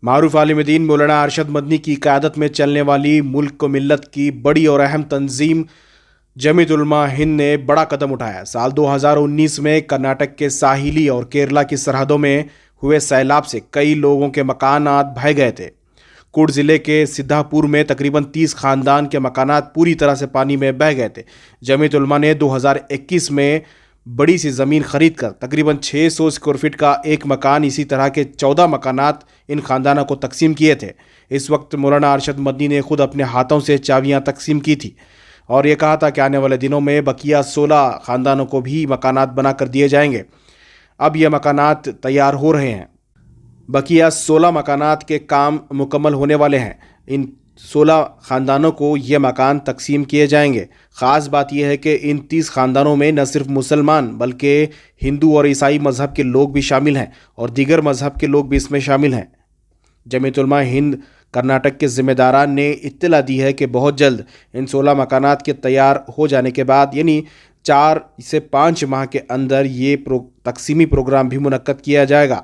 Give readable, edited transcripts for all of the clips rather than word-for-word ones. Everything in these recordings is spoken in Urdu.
معروف عالم دین مولانا ارشد مدنی کی قیادت میں چلنے والی ملک و ملت کی بڑی اور اہم تنظیم جمعیت علماء ہند نے بڑا قدم اٹھایا۔ سال 2019 میں کرناٹک کے ساحلی اور کیرلا کی سرحدوں میں ہوئے سیلاب سے کئی لوگوں کے مکانات بہہ گئے تھے۔ کوٹ ضلع کے سدھا پور میں تقریباً 30 خاندان کے مکانات پوری طرح سے پانی میں بہہ گئے تھے۔ جمعیت علماء نے 2021 میں بڑی سی زمین خرید کر تقریباً 600 اسکوائر فٹ کا ایک مکان، اسی طرح کے 14 مکانات ان خاندانوں کو تقسیم کیے تھے۔ اس وقت مولانا ارشد مدنی نے خود اپنے ہاتھوں سے چابیاں تقسیم کی تھی اور یہ کہا تھا کہ آنے والے دنوں میں بقیہ 16 خاندانوں کو بھی مکانات بنا کر دیے جائیں گے۔ اب یہ مکانات تیار ہو رہے ہیں، بقیہ 16 مکانات کے کام مکمل ہونے والے ہیں۔ ان 16 خاندانوں کو یہ مکان تقسیم کیے جائیں گے۔ خاص بات یہ ہے کہ ان 30 خاندانوں میں نہ صرف مسلمان بلکہ ہندو اور عیسائی مذہب کے لوگ بھی شامل ہیں اور دیگر مذہب کے لوگ بھی اس میں شامل ہیں۔ جمعیت علماء ہند کرناٹک کے ذمہ داران نے اطلاع دی ہے کہ بہت جلد ان 16 مکانات کے تیار ہو جانے کے بعد یعنی 4 سے 5 ماہ کے اندر یہ تقسیمی پروگرام بھی منعقد کیا جائے گا۔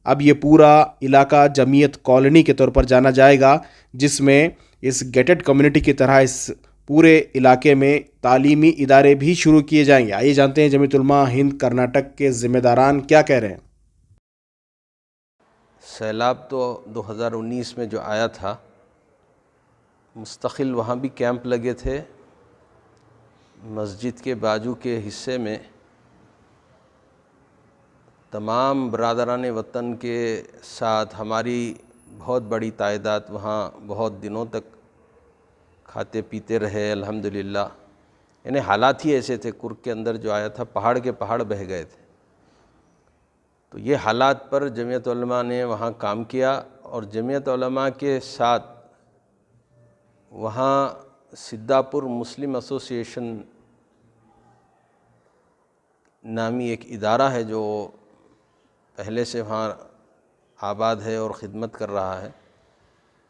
اب یہ پورا علاقہ جمعیت کالونی کے طور پر جانا جائے گا، جس میں اس گیٹڈ کمیونٹی کی طرح اس پورے علاقے میں تعلیمی ادارے بھی شروع کیے جائیں گے۔ آئیے جانتے ہیں جمعیت علماء ہند کرناٹک کے ذمہ داران کیا کہہ رہے ہیں۔ سیلاب تو 2019 میں جو آیا تھا، مستقل وہاں بھی کیمپ لگے تھے۔ مسجد کے بازو کے حصے میں تمام برادران وطن کے ساتھ ہماری بہت بڑی تعداد وہاں بہت دنوں تک کھاتے پیتے رہے الحمدللہ۔ یعنی حالات ہی ایسے تھے، کرک کے اندر جو آیا تھا پہاڑ کے پہاڑ بہہ گئے تھے۔ تو یہ حالات پر جمعیت علماء نے وہاں کام کیا اور جمعیت علماء کے ساتھ وہاں سدھا پور مسلم ایسوسی ایشن نامی ایک ادارہ ہے جو پہلے سے وہاں آباد ہے اور خدمت کر رہا ہے۔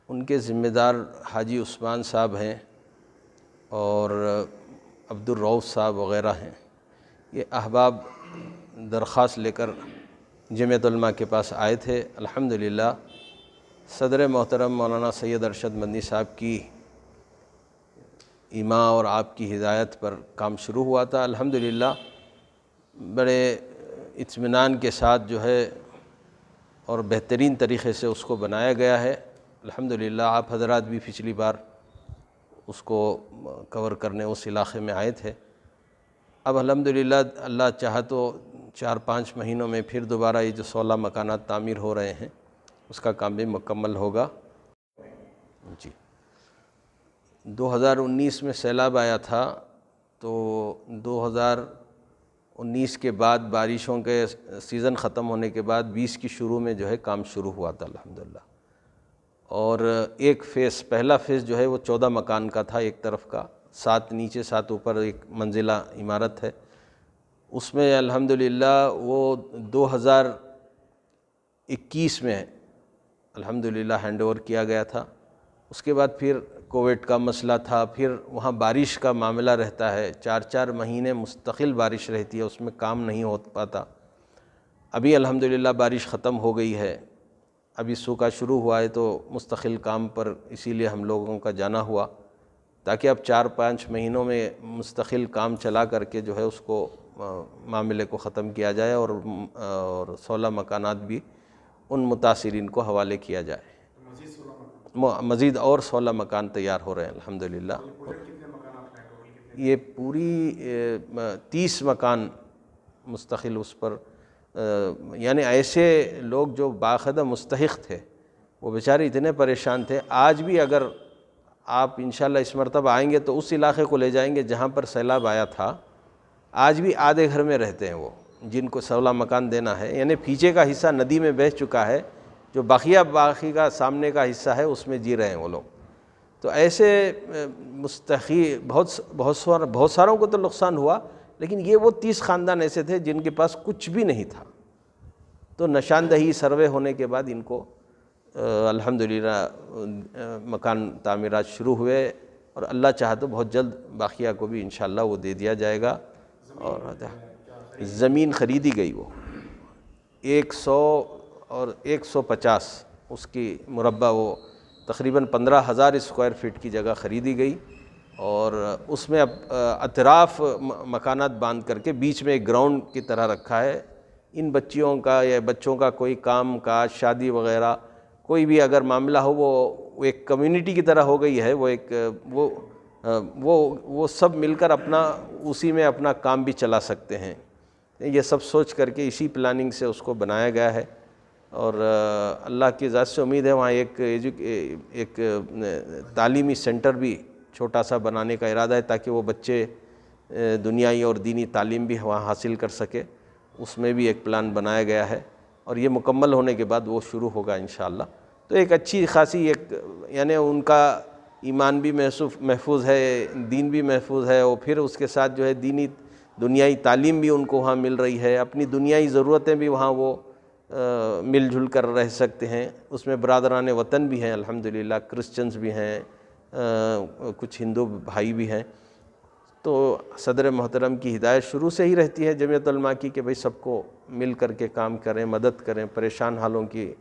ان کے ذمہ دار حاجی عثمان صاحب ہیں اور عبدالرؤف صاحب وغیرہ ہیں۔ یہ احباب درخواست لے کر جمعیت علماء کے پاس آئے تھے۔ الحمدللہ صدر محترم مولانا سید ارشد مدنی صاحب کی ایما اور آپ کی ہدایت پر کام شروع ہوا تھا۔ الحمدللہ بڑے اطمینان کے ساتھ جو ہے اور بہترین طریقے سے اس کو بنایا گیا ہے۔ الحمدللہ آپ حضرات بھی پچھلی بار اس کو کور کرنے اس علاقے میں آئے تھے۔ اب الحمدللہ اللہ چاہا تو 4-5 مہینوں میں پھر دوبارہ یہ جو 16 مکانات تعمیر ہو رہے ہیں اس کا کام بھی مکمل ہوگا۔ جی 2019 میں سیلاب آیا تھا، تو 2019 کے بعد بارشوں کے سیزن ختم ہونے کے بعد 20 کی شروع میں جو ہے کام شروع ہوا تھا الحمدللہ۔ اور ایک فیز، پہلا فیز جو ہے وہ 14 مکان کا تھا، ایک طرف کا 7 نیچے 7 اوپر، ایک منزلہ عمارت ہے۔ اس میں الحمدللہ وہ 2021 میں الحمدللہ ہینڈ اوور کیا گیا تھا۔ اس کے بعد پھر کووڈ کا مسئلہ تھا، پھر وہاں بارش کا معاملہ رہتا ہے، 4 مہینے مستقل بارش رہتی ہے، اس میں کام نہیں ہو پاتا۔ ابھی الحمدللہ بارش ختم ہو گئی ہے، ابھی سوکھا شروع ہوا ہے، تو مستقل کام پر اسی لیے ہم لوگوں کا جانا ہوا، تاکہ اب 4-5 مہینوں میں مستقل کام چلا کر کے جو ہے اس کو معاملے کو ختم کیا جائے اور 16 مکانات بھی ان متاثرین کو حوالے کیا جائے۔ مزید اور 16 مکان تیار ہو رہے ہیں الحمدللہ۔ یہ پوری 30 مکان مستقل اس پر، یعنی ایسے لوگ جو باقاعدہ مستحق تھے، وہ بیچارے اتنے پریشان تھے۔ آج بھی اگر آپ انشاءاللہ اس مرتبہ آئیں گے تو اس علاقے کو لے جائیں گے جہاں پر سیلاب آیا تھا، آج بھی آدھے گھر میں رہتے ہیں وہ، جن کو 16 مکان دینا ہے۔ یعنی پیچھے کا حصہ ندی میں بہہ چکا ہے، جو باقی کا سامنے کا حصہ ہے اس میں جی رہے ہیں وہ لوگ۔ تو ایسے بہت ساروں کو تو نقصان ہوا، لیکن یہ وہ 30 خاندان ایسے تھے جن کے پاس کچھ بھی نہیں تھا۔ تو نشاندہی سروے ہونے کے بعد ان کو الحمدللہ مکان تعمیرات شروع ہوئے، اور اللہ چاہا تو بہت جلد باقیہ کو بھی انشاءاللہ وہ دے دیا جائے گا۔ اور زمین خریدی گئی، وہ 100 اور 150 اس کی مربع وہ تقریباً 15,000 اسکوائر فٹ کی جگہ خریدی گئی، اور اس میں اب اطراف مکانات باندھ کر کے بیچ میں ایک گراؤنڈ کی طرح رکھا ہے۔ ان بچیوں کا یا بچوں کا کوئی کام کاج، شادی وغیرہ کوئی بھی اگر معاملہ ہو، وہ ایک کمیونٹی کی طرح ہو گئی ہے، وہ سب مل کر اسی میں اپنا کام بھی چلا سکتے ہیں۔ یہ سب سوچ کر کے اسی پلاننگ سے اس کو بنایا گیا ہے، اور اللہ کی ذات سے امید ہے وہاں ایک تعلیمی سینٹر بھی چھوٹا سا بنانے کا ارادہ ہے، تاکہ وہ بچے دنیائی اور دینی تعلیم بھی وہاں حاصل کر سکے۔ اس میں بھی ایک پلان بنایا گیا ہے، اور یہ مکمل ہونے کے بعد وہ شروع ہوگا انشاءاللہ۔ تو ایک اچھی خاصی یعنی ان کا ایمان بھی محفوظ ہے، دین بھی محفوظ ہے، اور پھر اس کے ساتھ جو ہے دنیائی تعلیم بھی ان کو وہاں مل رہی ہے، اپنی دنیائی ضرورتیں بھی وہاں وہ مل جل کر رہ سکتے ہیں۔ اس میں برادران وطن بھی ہیں الحمدللہ، کرسچنز بھی ہیں، کچھ ہندو بھائی بھی ہیں۔ تو صدر محترم کی ہدایت شروع سے ہی رہتی ہے جمعیت علماء کی کہ بھئی سب کو مل کر کے کام کریں، مدد کریں، پریشان حالوں کی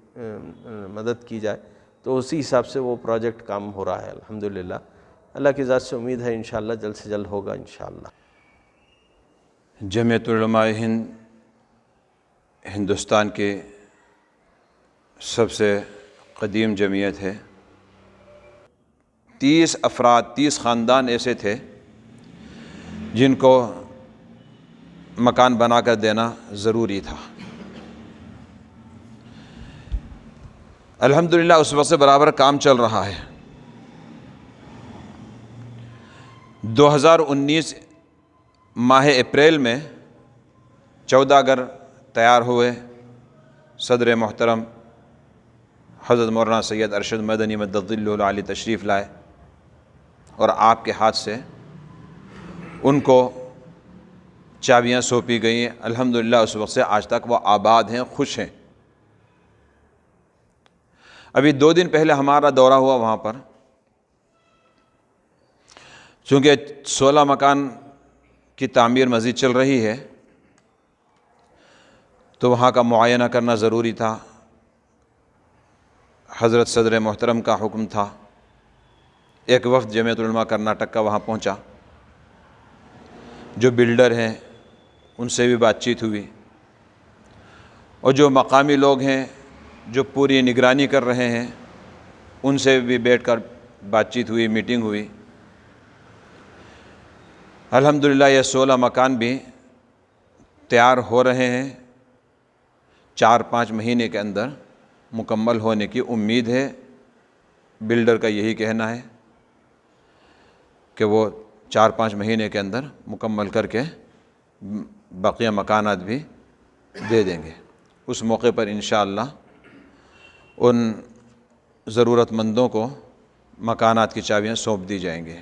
مدد کی جائے۔ تو اسی حساب سے وہ پروجیکٹ کام ہو رہا ہے الحمدللہ۔ اللہ کی ذات سے امید ہے انشاءاللہ جلد سے جلد ہوگا انشاءاللہ۔ جمعیت علماء ہند ہندوستان کی سب سے قدیم جمعیت ہے۔ 30 خاندان ایسے تھے جن کو مکان بنا کر دینا ضروری تھا۔ الحمدللہ اس وقت سے برابر کام چل رہا ہے۔ 2019 ماہ اپریل میں 14 گھر تیار ہوئے۔ صدر محترم حضرت مولانا سید ارشد مدنی مدد اللہ العالی تشریف لائے، اور آپ کے ہاتھ سے ان کو چابیاں سونپی گئیں۔ الحمدللہ اس وقت سے آج تک وہ آباد ہیں، خوش ہیں۔ ابھی 2 دن پہلے ہمارا دورہ ہوا وہاں پر، چونکہ 16 مکان کی تعمیر مزید چل رہی ہے، تو وہاں کا معائنہ کرنا ضروری تھا۔ حضرت صدر محترم کا حکم تھا۔ ایک وفد جمعیت علماء کرناٹک کا وہاں پہنچا، جو بلڈر ہیں ان سے بھی بات چیت ہوئی، اور جو مقامی لوگ ہیں جو پوری نگرانی کر رہے ہیں ان سے بھی بیٹھ کر بات چیت ہوئی، میٹنگ ہوئی۔ الحمدللہ یہ 16 مکان بھی تیار ہو رہے ہیں، 4-5 مہینے کے اندر مکمل ہونے کی امید ہے۔ بلڈر کا یہی کہنا ہے کہ وہ 4-5 مہینے کے اندر مکمل کر کے بقیہ مکانات بھی دے دیں گے۔ اس موقع پر انشاءاللہ ان ضرورت مندوں کو مکانات کی چابیاں سونپ دی جائیں گے۔